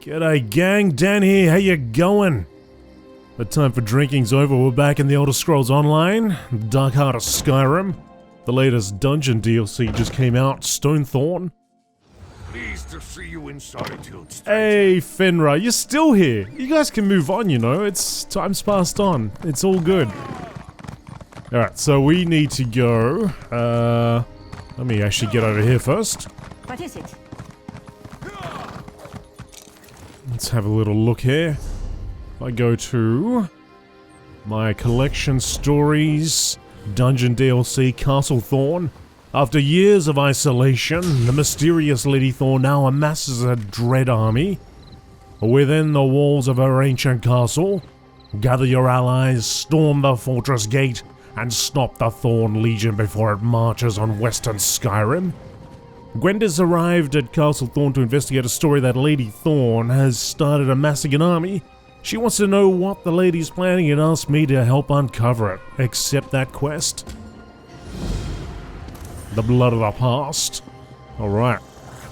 G'day gang, Dan here, how you going? The time for drinking's over, we're back in the Elder Scrolls Online, the Dark Heart of Skyrim. The latest dungeon DLC just came out, Stonethorn. Pleased to see you in solitude, stranger. Hey Fenra, you're still here. You guys can move on, you know, time's passed on. It's all good. Alright, so we need to go, let me actually get over here first. What is it? Let's have a little look here. I go to my collection stories, dungeon DLC, Castle Thorn. After years of isolation, the mysterious Lady Thorn now amasses a dread army. Within the walls of her ancient castle, gather your allies, storm the fortress gate, and stop the Thorn Legion before it marches on Western Skyrim. Gwenda's arrived at Castle Thorn to investigate a story that Lady Thorn has started amassing an army. She wants to know what the lady's planning and asks me to help uncover it. Accept that quest. The blood of the past. Alright,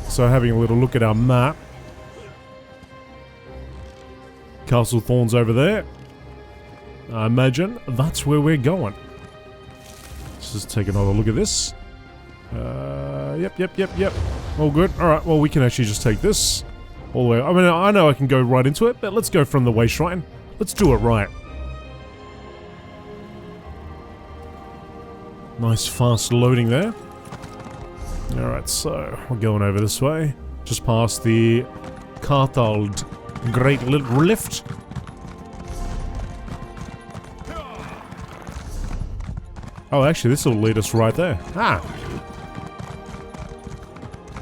so having a little look at our map. Castle Thorn's over there. I imagine that's where we're going. Let's just take another look at this. Yep. All good. Alright, well we can actually just take this all the way. I mean, I know I can go right into it, but let's go from the way shrine. Let's do it right. Nice fast loading there. Alright, so we're going over this way. Just past the Carthald Great Lift. Oh, actually, this will lead us right there.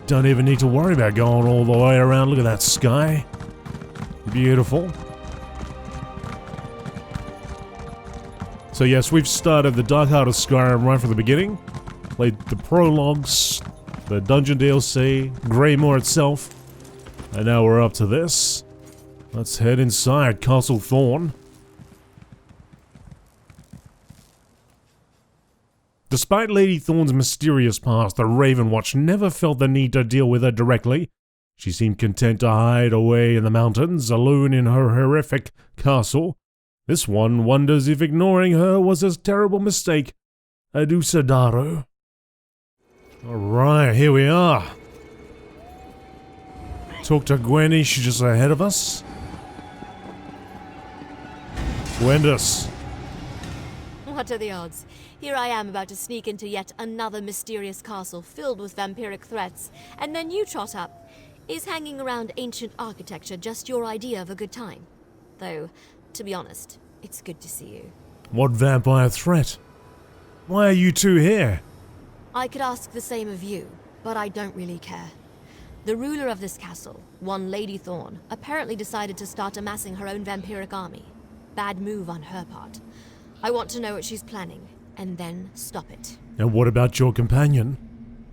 Don't even need to worry about going all the way around. Look at that sky. Beautiful. So yes, we've started the Dark Heart of Skyrim right from the beginning. Played the prologues, the dungeon DLC, Greymoor itself. And now we're up to this. Let's head inside Castle Thorn. Despite Lady Thorn's mysterious past, the Raven Watch never felt the need to deal with her directly. She seemed content to hide away in the mountains, alone in her horrific castle. This one wonders if ignoring her was a terrible mistake. Adusadaro. Alright, here we are. Talk to Gwenny, she's just ahead of us. Gwendus. What are the odds? Here I am about to sneak into yet another mysterious castle filled with vampiric threats, and then you trot up. Is hanging around ancient architecture just your idea of a good time? Though, to be honest, it's good to see you. What vampire threat? Why are you two here? I could ask the same of you, but I don't really care. The ruler of this castle, one Lady Thorn, apparently decided to start amassing her own vampiric army. Bad move on her part. I want to know what she's planning, and then stop it. And what about your companion?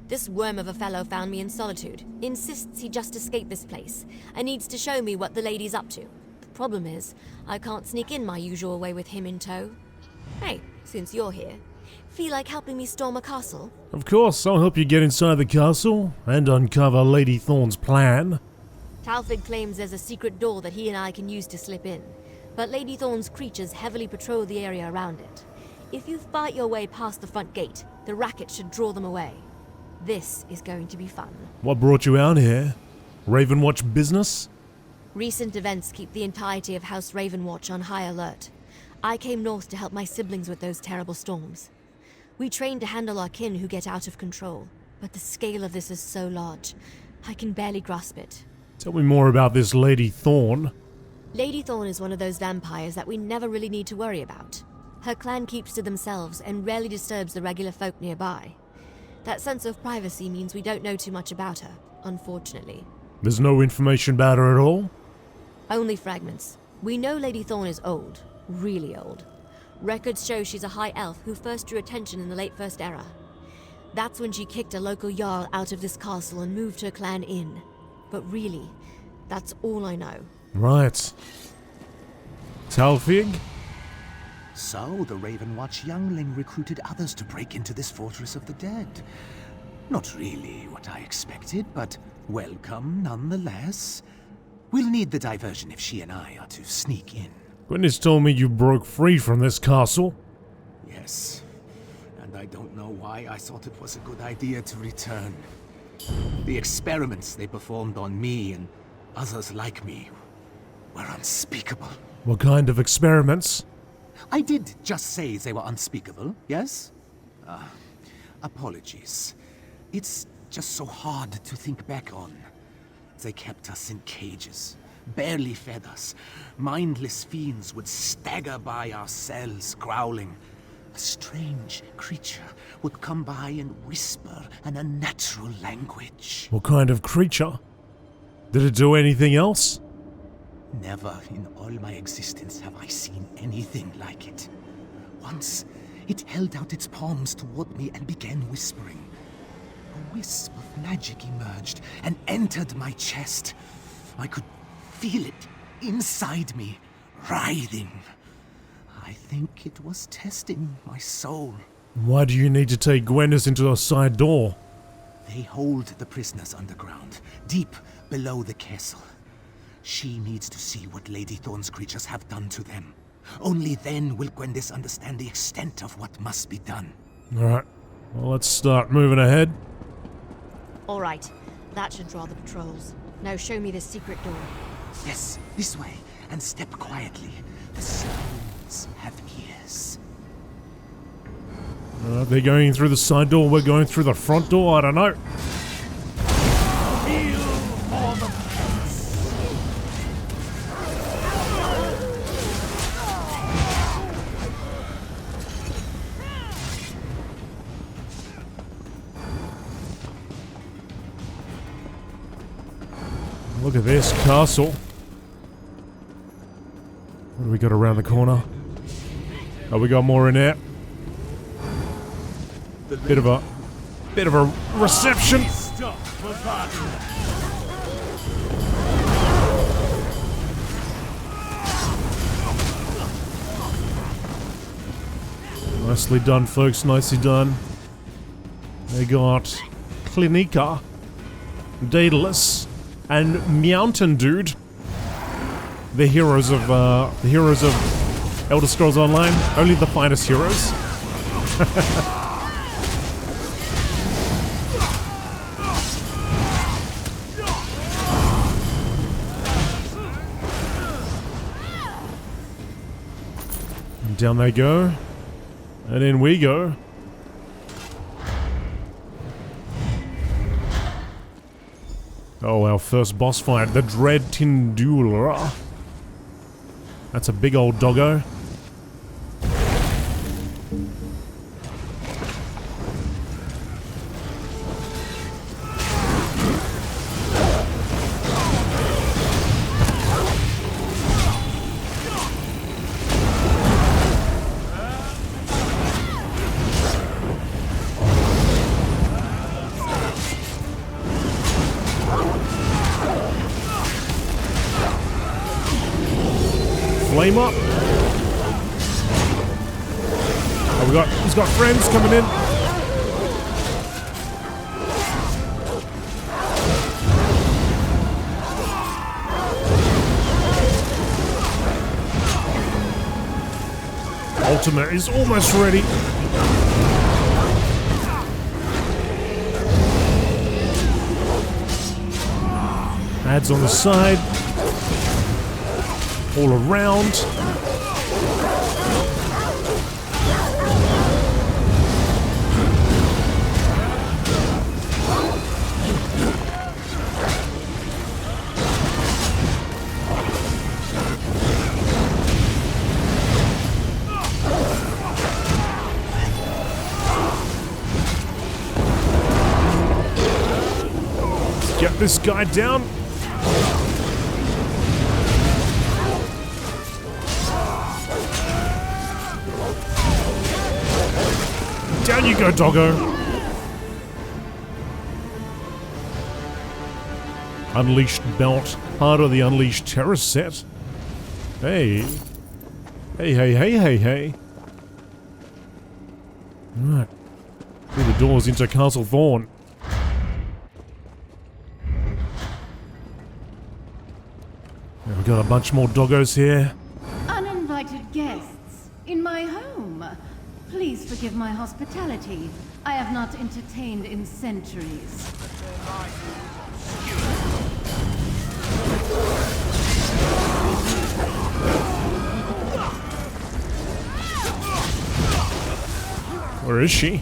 This worm of a fellow found me in solitude, insists he just escaped this place, and needs to show me what the lady's up to. The problem is, I can't sneak in my usual way with him in tow. Hey, since you're here, feel like helping me storm a castle? Of course, I'll help you get inside the castle and uncover Lady Thorn's plan. Talfig claims there's a secret door that he and I can use to slip in, but Lady Thorn's creatures heavily patrol the area around it. If you fight your way past the front gate, the racket should draw them away. This is going to be fun. What brought you out here? Ravenwatch business? Recent events keep the entirety of House Ravenwatch on high alert. I came north to help my siblings with those terrible storms. We trained to handle our kin who get out of control, but the scale of this is so large, I can barely grasp it. Tell me more about this Lady Thorn. Lady Thorn is one of those vampires that we never really need to worry about. Her clan keeps to themselves and rarely disturbs the regular folk nearby. That sense of privacy means we don't know too much about her, unfortunately. There's no information about her at all? Only fragments. We know Lady Thorn is old, really old. Records show she's a high elf who first drew attention in the late First Era. That's when she kicked a local jarl out of this castle and moved her clan in. But really, that's all I know. Right. Talfig? So, the Ravenwatch youngling recruited others to break into this Fortress of the Dead. Not really what I expected, but welcome nonetheless. We'll need the diversion if she and I are to sneak in. Gwyneth told me you broke free from this castle. Yes, and I don't know why I thought it was a good idea to return. The experiments they performed on me and others like me were unspeakable. What kind of experiments? I did just say they were unspeakable, yes? Apologies. It's just so hard to think back on. They kept us in cages, barely fed us. Mindless fiends would stagger by our cells, growling. A strange creature would come by and whisper an unnatural language. What kind of creature? Did it do anything else? Never in all my existence have I seen anything like it. Once, it held out its palms toward me and began whispering. A wisp of magic emerged and entered my chest. I could feel it inside me, writhing. I think it was testing my soul. Why do you need to take Gwyneth into a side door? They hold the prisoners underground, deep below the castle. She needs to see what Lady Thorne's creatures have done to them. Only then will Gwendis understand the extent of what must be done. Alright, well, let's start moving ahead. Alright, that should draw the patrols. Now show me the secret door. Yes, this way, and step quietly. The stones have ears. They're going through the side door, we're going through the front door, I don't know. Look at this castle. What do we got around the corner? Oh, we got more in there. Bit of a reception. Nicely done, folks. Nicely done. They got Clinica, Daedalus, and Mountain Dude. The heroes of Elder Scrolls Online. Only the finest heroes. And down they go. And in we go. Oh, our first boss fight, the Dread Tindula. That's a big old doggo. Flame up. Oh, he's got friends coming in. Ultimate is almost ready. Adds on the side. All around. Let's get this guy down. Down you go, doggo. Unleashed belt, part of the Unleashed Terror set. Hey. Hey. Alright. Through the doors into Castle Thorne. We've got a bunch more doggos here. Uninvited guests in my home. Please forgive my hospitality. I have not entertained in centuries. Where is she?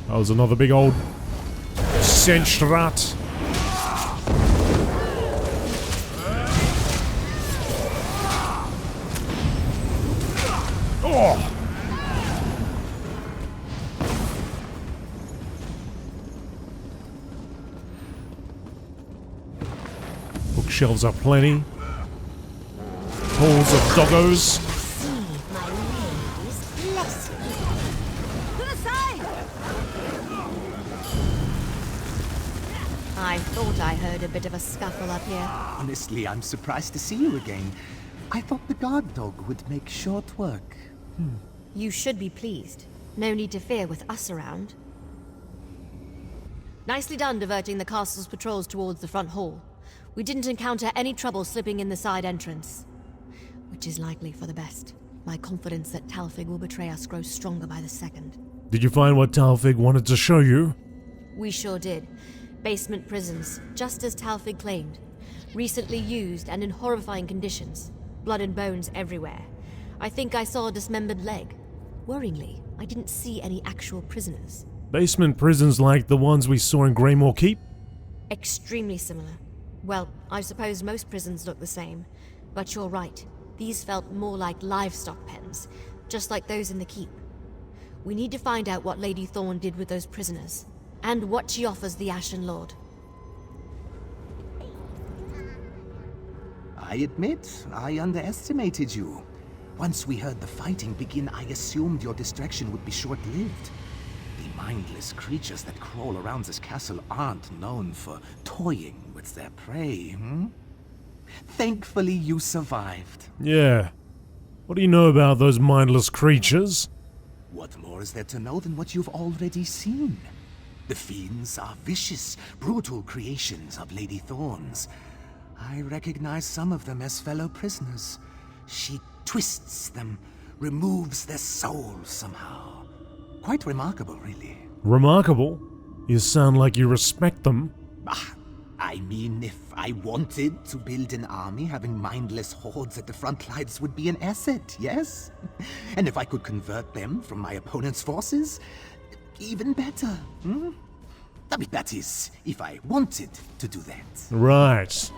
That was another big old cinched rat. Oh! Bookshelves are plenty. Halls of doggos. My lady's blessing. To the side! I thought I heard a bit of a scuffle up here. Honestly, I'm surprised to see you again. I thought the guard dog would make short work. You should be pleased. No need to fear with us around. Nicely done diverting the castle's patrols towards the front hall. We didn't encounter any trouble slipping in the side entrance. Which is likely for the best. My confidence that Talfig will betray us grows stronger by the second. Did you find what Talfig wanted to show you? We sure did. Basement prisons, just as Talfig claimed. Recently used and in horrifying conditions. Blood and bones everywhere. I think I saw a dismembered leg. Worryingly, I didn't see any actual prisoners. Basement prisons like the ones we saw in Greymore Keep? Extremely similar. Well, I suppose most prisons look the same. But you're right. These felt more like livestock pens, just like those in the keep. We need to find out what Lady Thorne did with those prisoners, and what she offers the Ashen Lord. I admit, I underestimated you. Once we heard the fighting begin, I assumed your distraction would be short-lived. The mindless creatures that crawl around this castle aren't known for toying with their prey, Thankfully, you survived. Yeah. What do you know about those mindless creatures? What more is there to know than what you've already seen? The fiends are vicious, brutal creations of Lady Thorne's. I recognize some of them as fellow prisoners. She twists them, removes their souls somehow. Quite remarkable, really. Remarkable? You sound like you respect them. I mean, if I wanted to build an army, having mindless hordes at the front lines would be an asset, yes? And if I could convert them from my opponent's forces, even better, I mean, that is, if I wanted to do that. Right.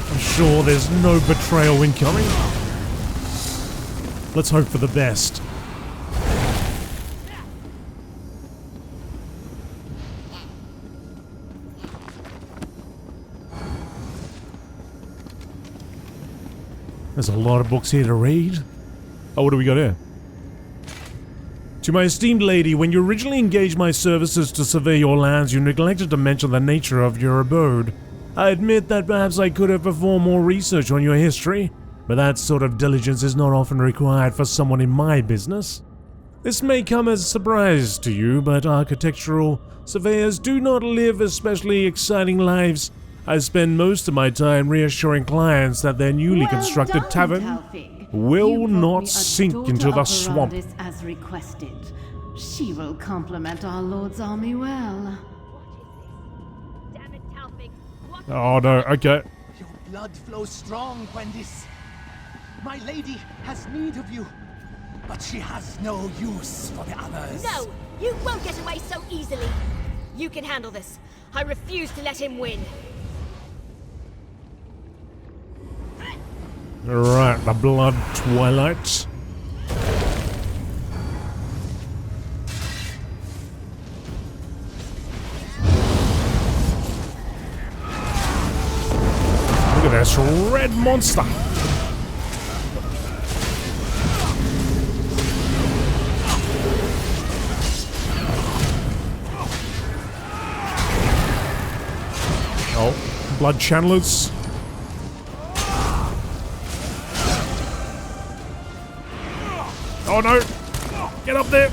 I'm sure there's no betrayal incoming. Let's hope for the best. There's a lot of books here to read. Oh, what do we got here? To my esteemed lady, when you originally engaged my services to survey your lands, you neglected to mention the nature of your abode. I admit that perhaps I could have performed more research on your history, but that sort of diligence is not often required for someone in my business. This may come as a surprise to you, but architectural surveyors do not live especially exciting lives. I spend most of my time reassuring clients that their newly constructed tavern will not sink into the swamp. As requested. She will complement our Lord's army well. Damn it, Talfig. Oh no, okay. Your blood flows strong, Gwendis. My lady has need of you, but she has no use for the others. No! You won't get away so easily! You can handle this. I refuse to let him win. Alright, the Blood Twilight. Look at this red monster. Oh, blood channelers. Oh no! Get up there!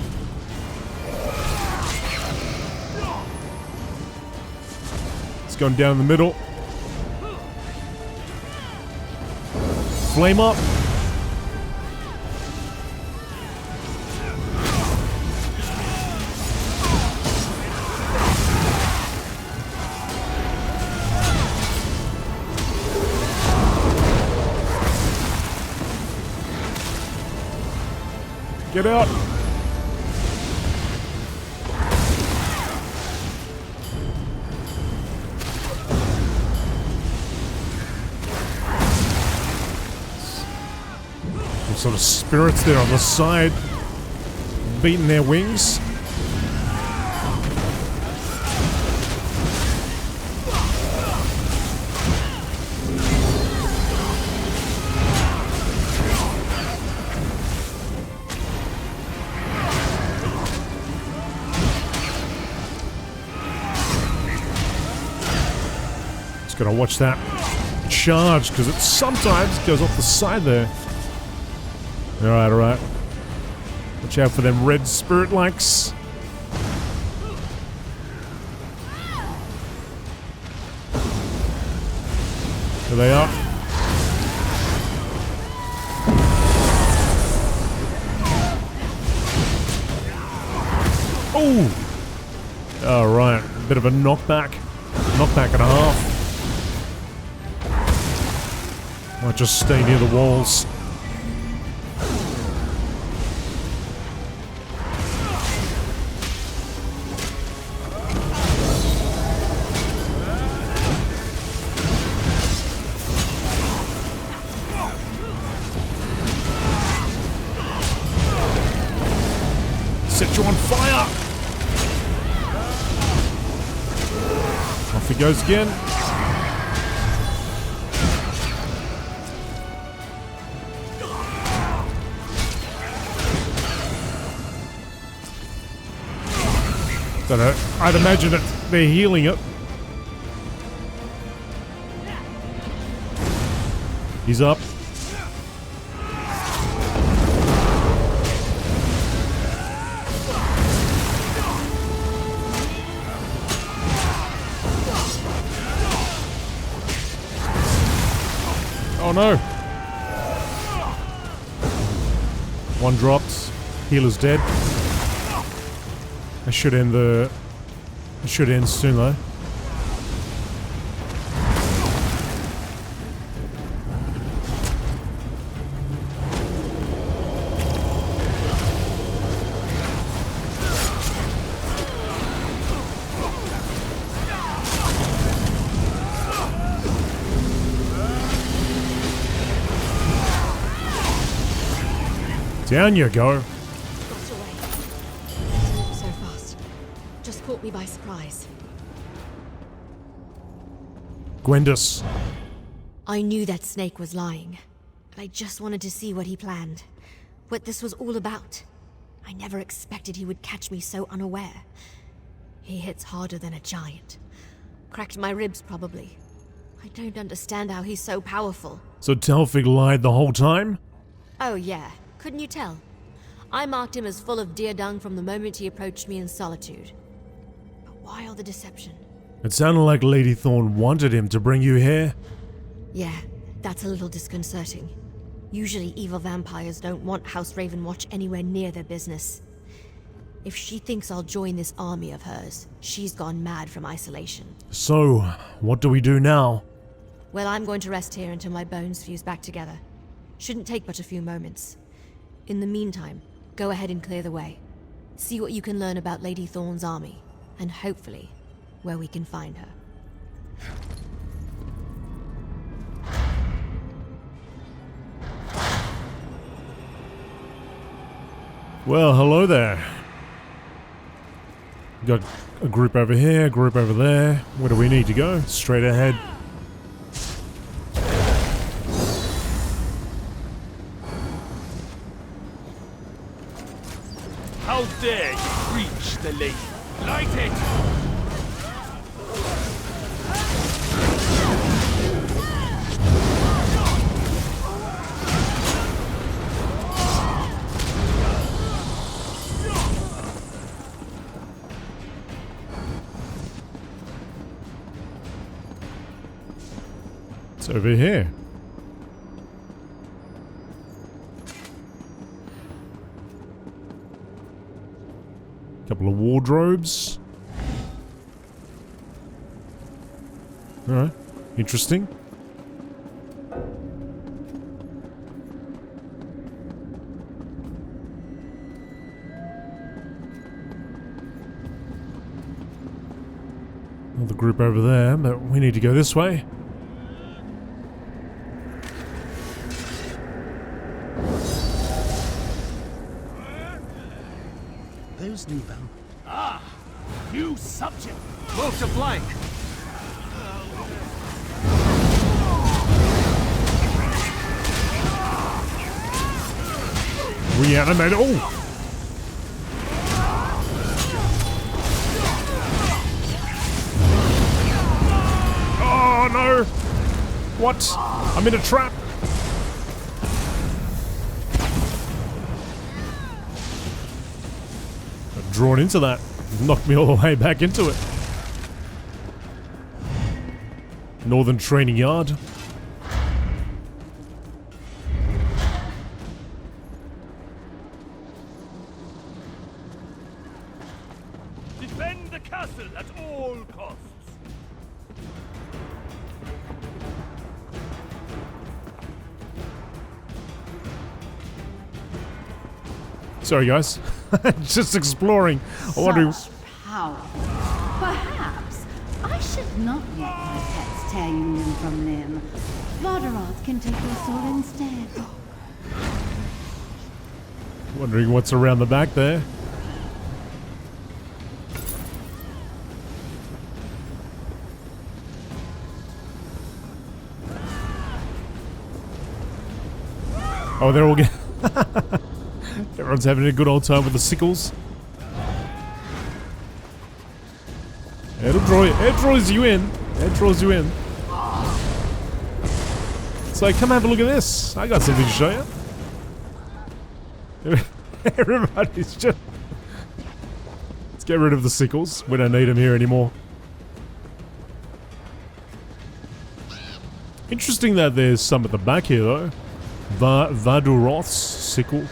It's going down in the middle. Flame up! Get out! Some sort of spirits there on the side, beating their wings. Gotta watch that charge, because it sometimes goes off the side there. Alright, alright. Watch out for them red spirit likes. There they are. Oh! Alright, a bit of a knockback. Knockback and a half. Might just stay near the walls. Set you on fire! Off he goes again. Don't know. I'd imagine that they're healing it. He's up. Oh no. One dropped. Healer's dead. I should end the... It should end soon though. Down you go. Caught me by surprise. Gwendis. I knew that snake was lying, but I just wanted to see what he planned. What this was all about. I never expected he would catch me so unaware. He hits harder than a giant. Cracked my ribs, probably. I don't understand how he's so powerful. So Telfig lied the whole time? Oh yeah, couldn't you tell? I marked him as full of deer dung from the moment he approached me in solitude. Why all the deception? It sounded like Lady Thorn wanted him to bring you here. Yeah, that's a little disconcerting. Usually evil vampires don't want House Ravenwatch anywhere near their business. If she thinks I'll join this army of hers, she's gone mad from isolation. So, what do we do now? Well, I'm going to rest here until my bones fuse back together. Shouldn't take but a few moments. In the meantime, go ahead and clear the way. See what you can learn about Lady Thorn's army. And hopefully, where we can find her. Well, hello there. Got a group over here, a group over there. Where do we need to go? Straight ahead. How dare you reach the lady? Light it! What's over here? Couple of wardrobes. Alright, interesting. Another group over there, but we need to go this way. Those new vamp. New subject. Move to flank. Reanimate. Oh! Oh no! What? I'm in a trap! I'm drawn into that. Knocked me all the way back into it. Northern Training Yard. Defend the castle at all costs. Sorry guys. Just exploring. I wonder. Such power. Perhaps I should not let my pets tear you limb from limb. Vodaroth can take your soul instead. Wondering what's around the back there. Oh, they're all getting... Everyone's having a good old time with the sickles. It draws you in. It draws you in. So come have a look at this. I got something to show you. Everybody's just... Let's get rid of the sickles. We don't need them here anymore. Interesting that there's some at the back here though. Vaduroth's sickle.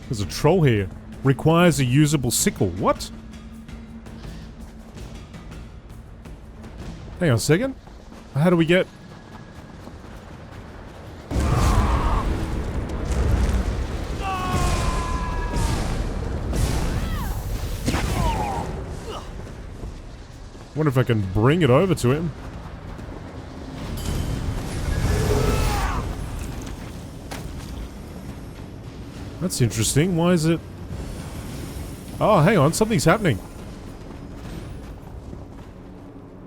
There's a troll here. Requires a usable sickle. What? Hang on a second. How do we get... Wonder if I can bring it over to him. That's interesting. Why is it... Oh, hang on. Something's happening.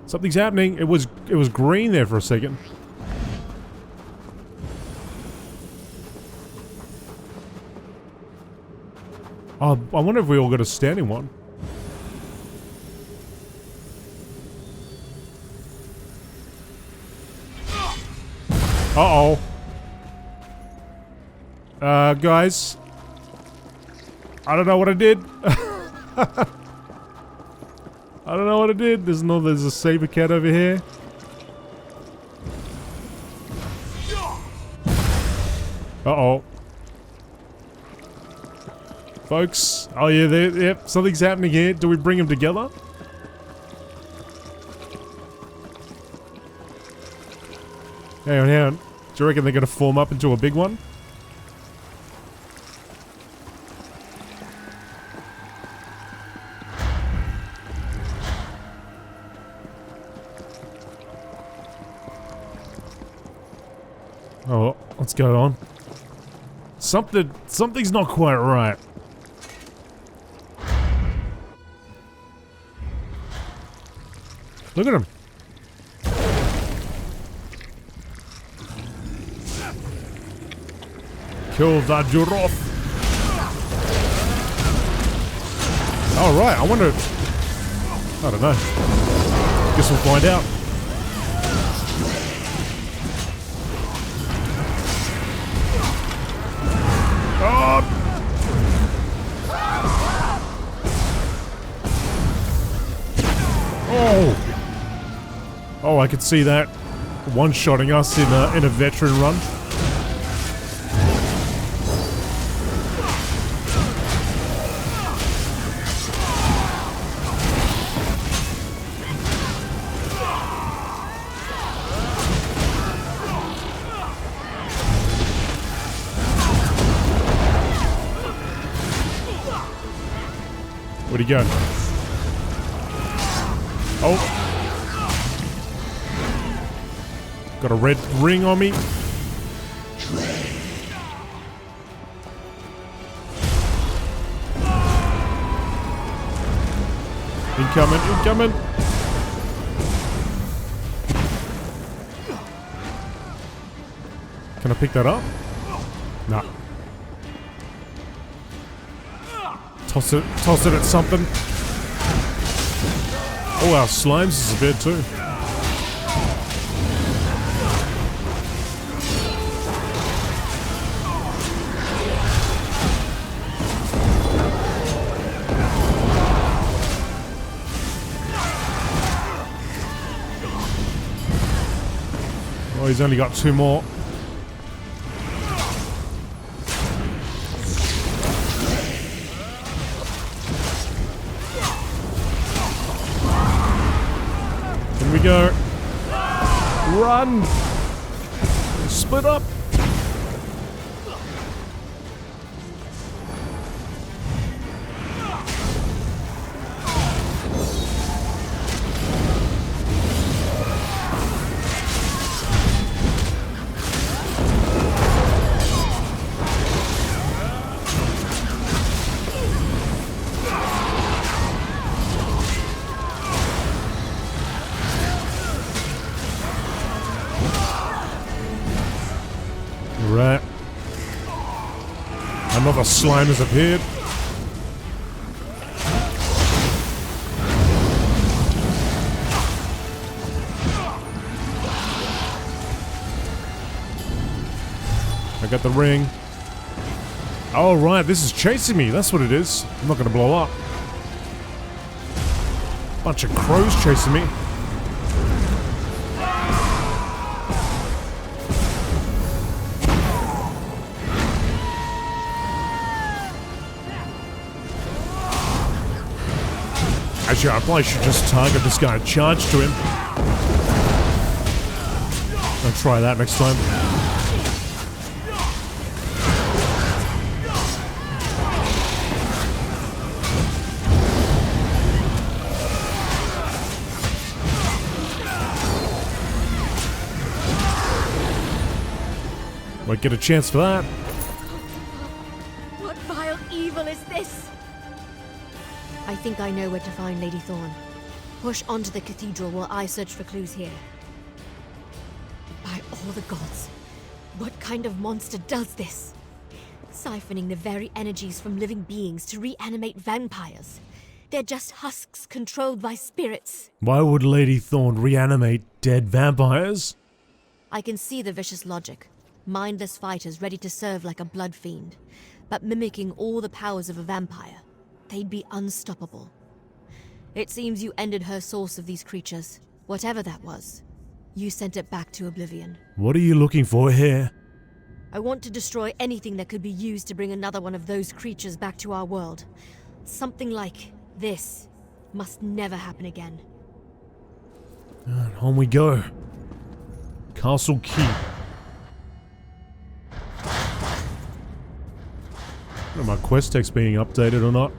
Something's happening. It was green there for a second. Oh, I wonder if we all got a standing one. Uh-oh. Guys. I don't know what I did. I don't know what I did. There's a saber cat over here. Uh-oh. Folks. Oh yeah, yep, something's happening here. Do we bring them together? Hang on, hang on. Do you reckon they're gonna form up into a big one? Oh, what's going on? Something's not quite right. Look at him. Kill Vaduroth. Alright, I wonder... I don't know. Guess we'll find out. Oh! Oh! Oh, I could see that. One-shotting us in a veteran run. Where'd he go? Oh. Got a red ring on me. Incoming, incoming. Can I pick that up? Nah. Toss it at something. Oh, our slimes is a bit too. Oh, he's only got 2 more. Here we go. Run! Split up! Right. Another slime has appeared. I got the ring. Oh, right, this is chasing me. That's what it is. I'm not gonna blow up. Bunch of crows chasing me. Actually, I probably should just target this guy and charge to him. I'll try that next time. Might get a chance for that. What vile evil is this? I think I know where to find Lady Thorn. Push onto the cathedral while I search for clues here. By all the gods, what kind of monster does this? Siphoning the very energies from living beings to reanimate vampires. They're just husks controlled by spirits. Why would Lady Thorn reanimate dead vampires? I can see the vicious logic. Mindless fighters ready to serve like a blood fiend, but mimicking all the powers of a vampire. They'd be unstoppable. It seems you ended her source of these creatures, whatever that was. You sent it back to oblivion. What are you looking for here? I want to destroy anything that could be used to bring another one of those creatures back to our world. Something like this must never happen again. And on we go. Castle Keep. I don't know if my quest text being updated or not.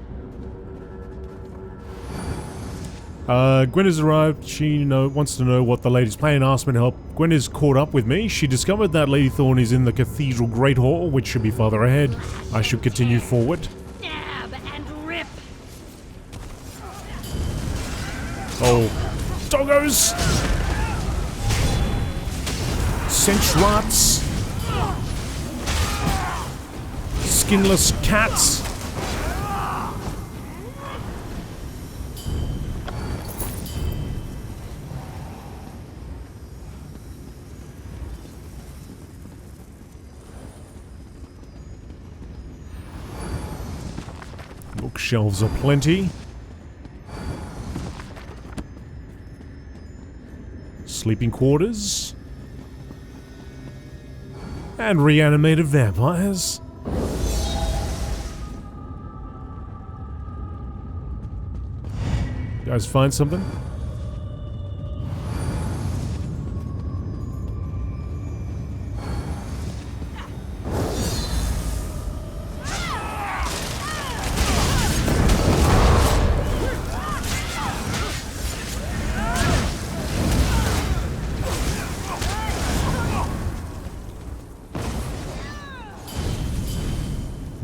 Gwen has arrived. She wants to know what the lady's planning and asked me to help. Gwen is caught up with me. She discovered that Lady Thorn is in the Cathedral Great Hall, which should be farther ahead. I should continue forward. Stab and rip. Oh. Doggos! Cinch rats! Skinless cats! Bookshelves are plenty. Sleeping quarters. And reanimated vampires. You guys find something?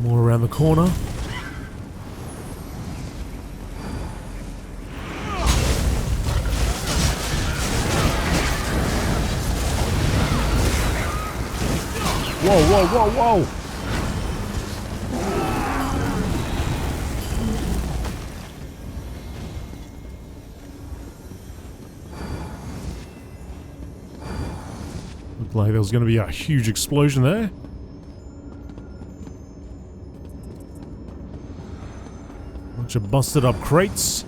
More around the corner. Whoa, whoa, whoa, whoa! Looked like there was going to be a huge explosion there. Bunch of busted up crates.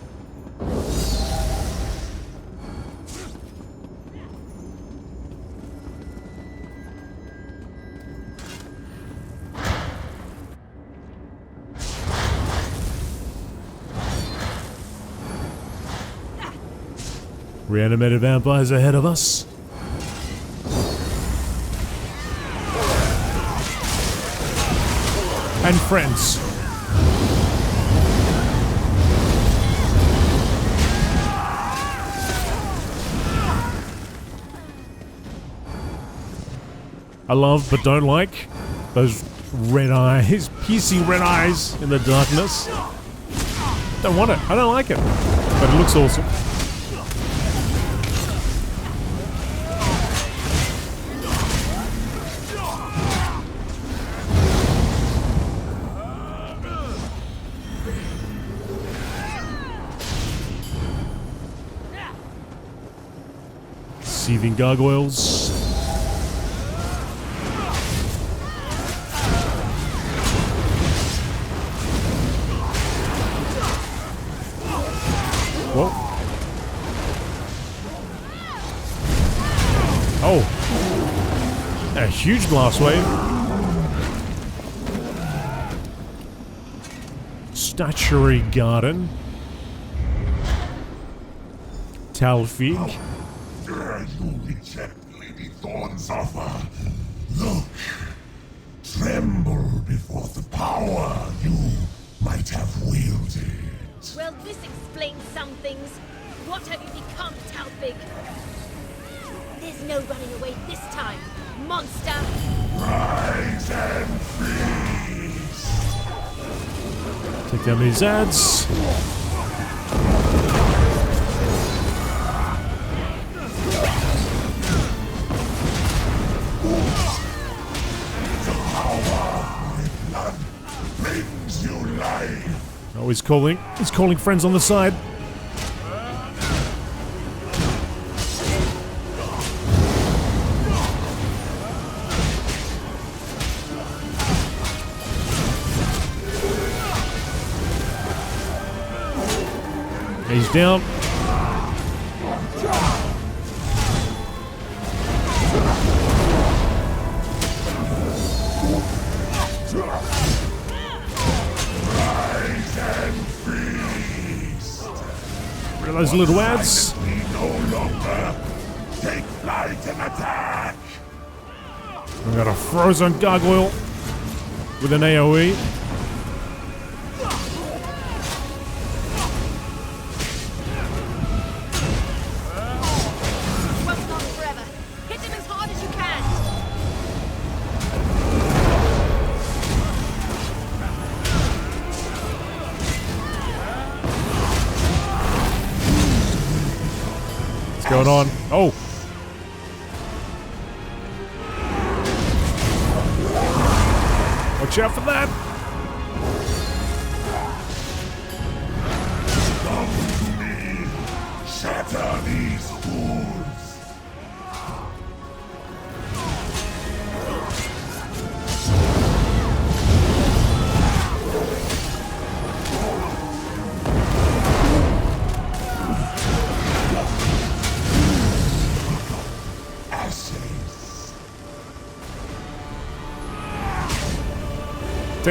Reanimated vampires ahead of us. And friends. I love but don't like those red eyes, piercing red eyes in the darkness. Don't want it. I don't like it. But it looks awesome. Seething gargoyles. Whoa. Oh. A huge blast wave. Statuary garden. Talfig. Dare you reject Lady Thorne's offer? Look. Tremble before the power you might have wielded. Well, this explains some things. What have you become, Talfig? There's no running away this time, monster! Rise and feast! Take down these ads. The power of my blood brings you life. Oh, he's calling friends on the side. He's down. Rid of those little ads. We no longer take flight and attack. I've got a frozen gargoyle with an AoE. Won't last forever. Hit him as hard as you can. What's going on? Oh! Watch out for that! Come to me. Shatter these fools.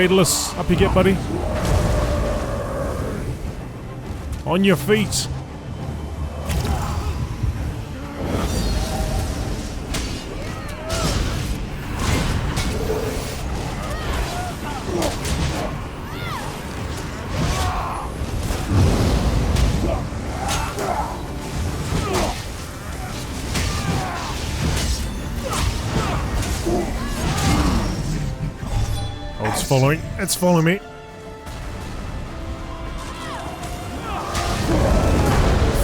Daedalus, up you get, buddy. On your feet. Oh, it's following. It's following me.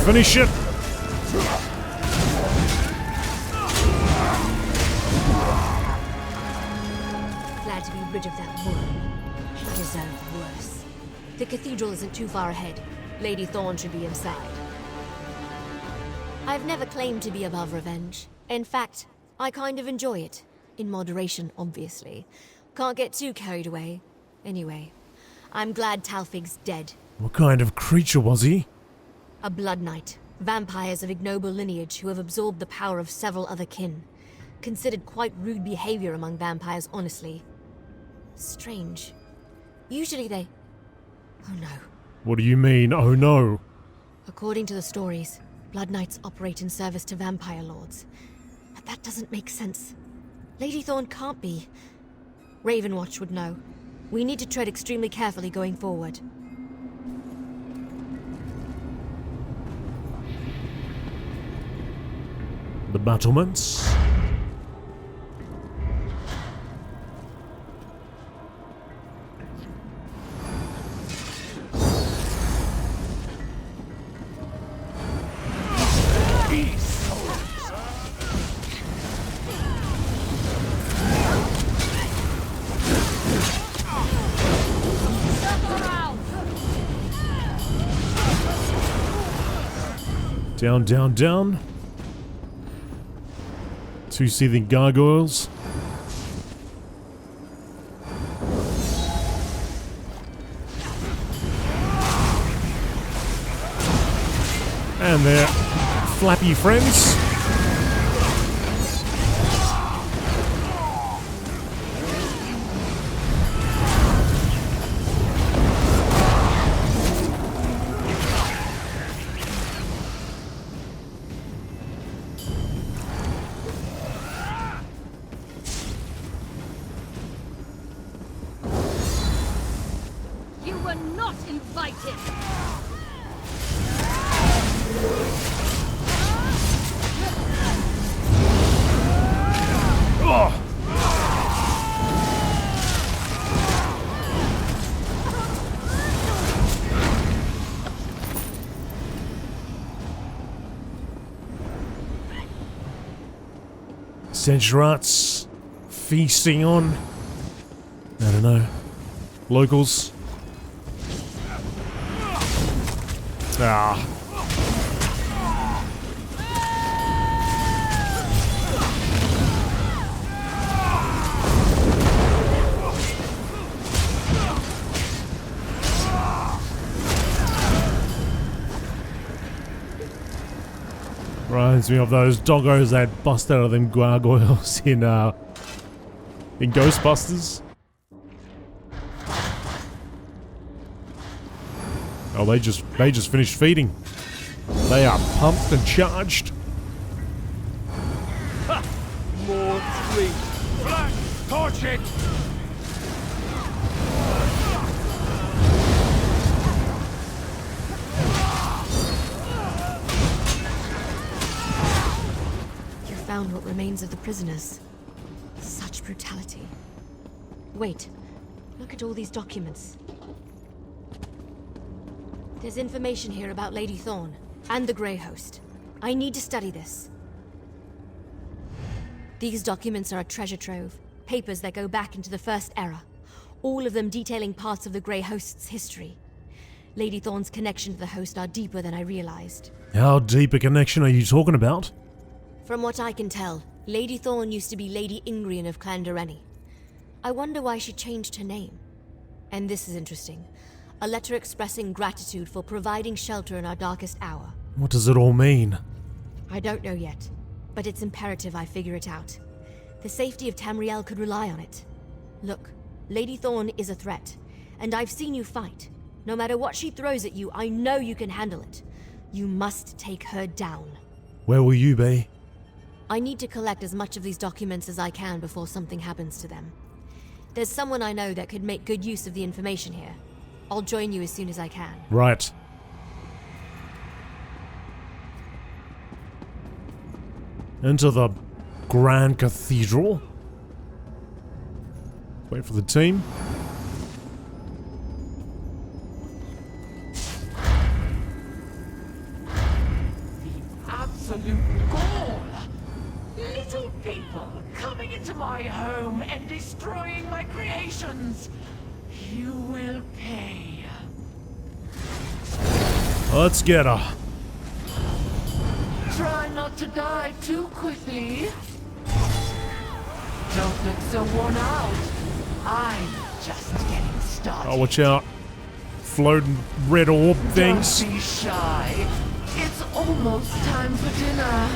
Finish it. Glad to be rid of that woman. She deserved worse. The cathedral isn't too far ahead. Lady Thorne should be inside. I've never claimed to be above revenge. In fact, I kind of enjoy it. In moderation, obviously. Can't get too carried away. Anyway, I'm glad Talfig's dead. What kind of creature was he? A blood knight. Vampires of ignoble lineage who have absorbed the power of several other kin. Considered quite rude behavior among vampires, honestly. Strange. Usually they... Oh no. What do you mean, oh no? According to the stories, blood knights operate in service to vampire lords. But that doesn't make sense. Lady Thorne can't be. Ravenwatch would know. We need to tread extremely carefully going forward. The battlements. Down, down, down. Two seething gargoyles. And their flappy friends. You were not invited! Sensurats feasting on, I don't know, locals. Ah. Reminds me of those doggos that bust out of them gargoyles in Ghostbusters. Oh, they just finished feeding. They are pumped and charged. Ha! More three. Black, torch it! Found what remains of the prisoners. Such brutality. Wait, look at all these documents. There's information here about Lady Thorne and the Grey Host. I need to study this. These documents are a treasure trove, papers that go back into the First Era, all of them detailing parts of the Grey Host's history. Lady Thorne's connection to the Host are deeper than I realized. How deep a connection are you talking about? From what I can tell, Lady Thorne used to be Lady Ingrian of Clan Doreni. I wonder why she changed her name. And this is interesting. A letter expressing gratitude for providing shelter in our darkest hour. What does it all mean? I don't know yet, but it's imperative I figure it out. The safety of Tamriel could rely on it. Look, Lady Thorne is a threat, and I've seen you fight. No matter what she throws at you, I know you can handle it. You must take her down. Where will you be? I need to collect as much of these documents as I can before something happens to them. There's someone I know that could make good use of the information here. I'll join you as soon as I can. Right. Enter the Grand Cathedral. Wait for the team. Absolute gall! Little people coming into my home and destroying my creations! You will pay. Let's get her. Try not to die too quickly. Don't look so worn out. I'm just getting started. Oh, watch out. Floating red orb things. Don't be shy. It's almost time for dinner.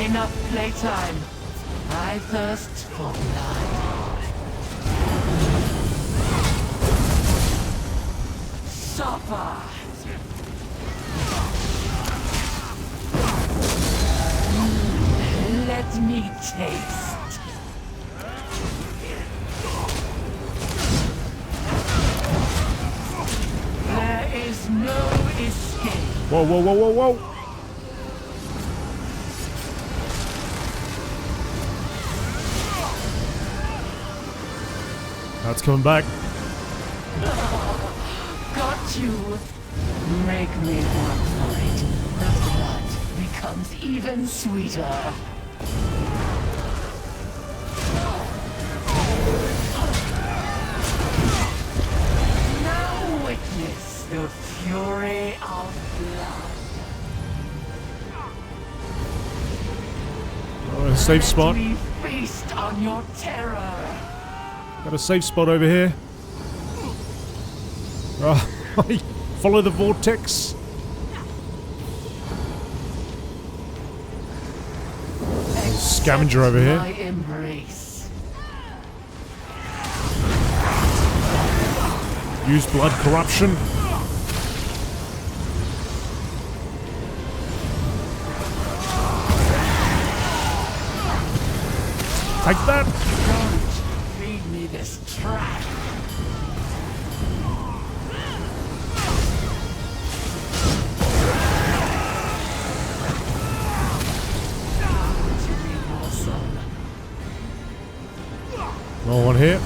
Enough playtime. I thirst for blood. Supper. Let me taste. There is no escape. Whoa, whoa, whoa, whoa, whoa. That's coming back. Got you. Make me work for it. The blood becomes even sweeter. Now witness the fury of blood. Oh, a safe spot. Let me feast on your terror. Got a safe spot over here. Oh, follow the vortex. Scavenger over here. My embrace. Use blood corruption. Take that. Don't feed me this trash. No one here.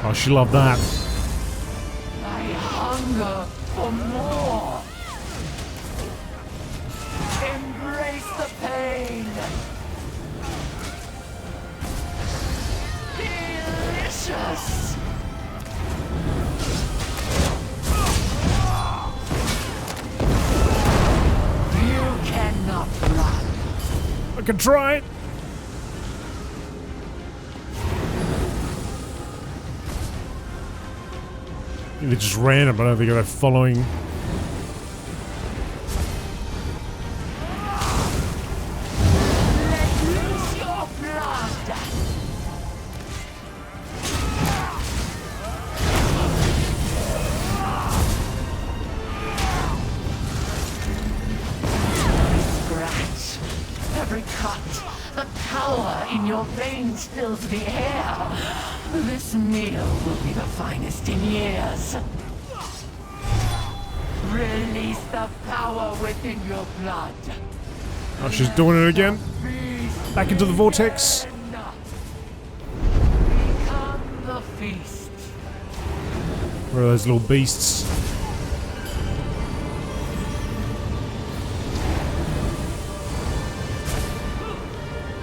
Oh, she loved that. I hunger for more. Embrace the pain. Delicious. You cannot run. I can try it. They just ran it, but I don't think they're following. Let loose your blood. Scratch. Every cut. The power in your veins fills the air. This meal will be the finest in years. Release the power within your blood. Oh, she's doing it again. Feast Back into the vortex. enough. Become the feast. Where are those little beasts?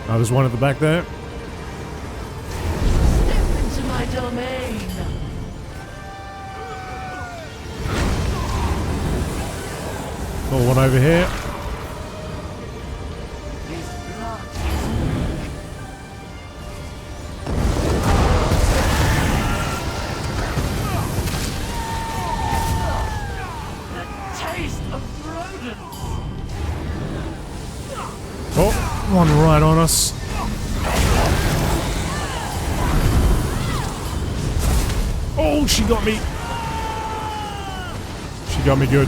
Oh, there's one at the back there. Step into my domain. Oh, one over here. This blood is weak. One right on us. Oh, she got me. She got me good.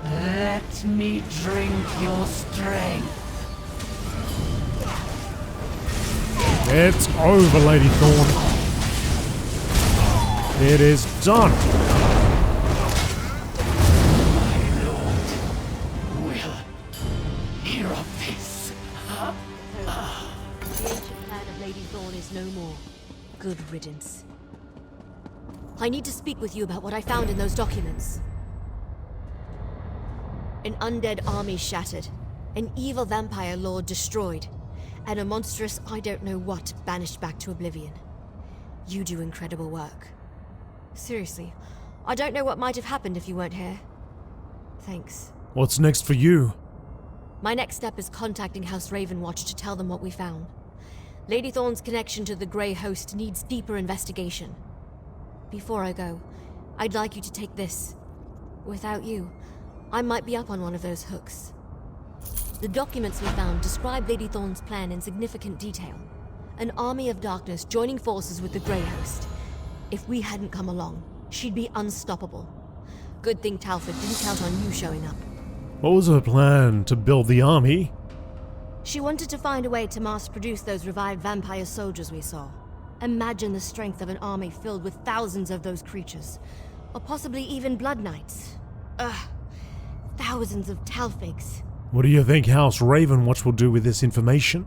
Let me drink your strength. It's over, Lady Thorn. It is done. My lord will hear of this. The ancient plan of Lady Thorn is no more. Good riddance. I need to speak with you about what I found in those documents. An undead army shattered, an evil vampire lord destroyed, and a monstrous I don't know what banished back to oblivion. You do incredible work. Seriously, I don't know what might have happened if you weren't here. Thanks. What's next for you? My next step is contacting House Ravenwatch to tell them what we found. Lady Thorne's connection to the Grey Host needs deeper investigation. Before I go, I'd like you to take this. Without you, I might be up on one of those hooks. The documents we found describe Lady Thorne's plan in significant detail. An army of darkness joining forces with the Grey Host. If we hadn't come along, she'd be unstoppable. Good thing Talford didn't count on you showing up. What was her plan? To build the army? She wanted to find a way to mass-produce those revived vampire soldiers we saw. Imagine the strength of an army filled with thousands of those creatures. Or possibly even Blood Knights. Thousands of Talfigs. What do you think House Ravenwatch will do with this information?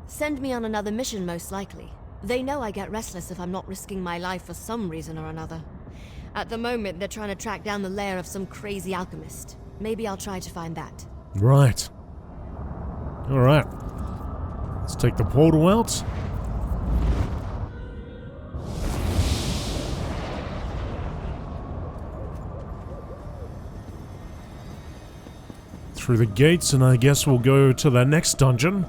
Send me on another mission, most likely. They know I get restless if I'm not risking my life for some reason or another. At the moment, they're trying to track down the lair of some crazy alchemist. Maybe I'll try to find that. Right. Alright. Let's take the portal out. Through the gates, and I guess we'll go to the next dungeon.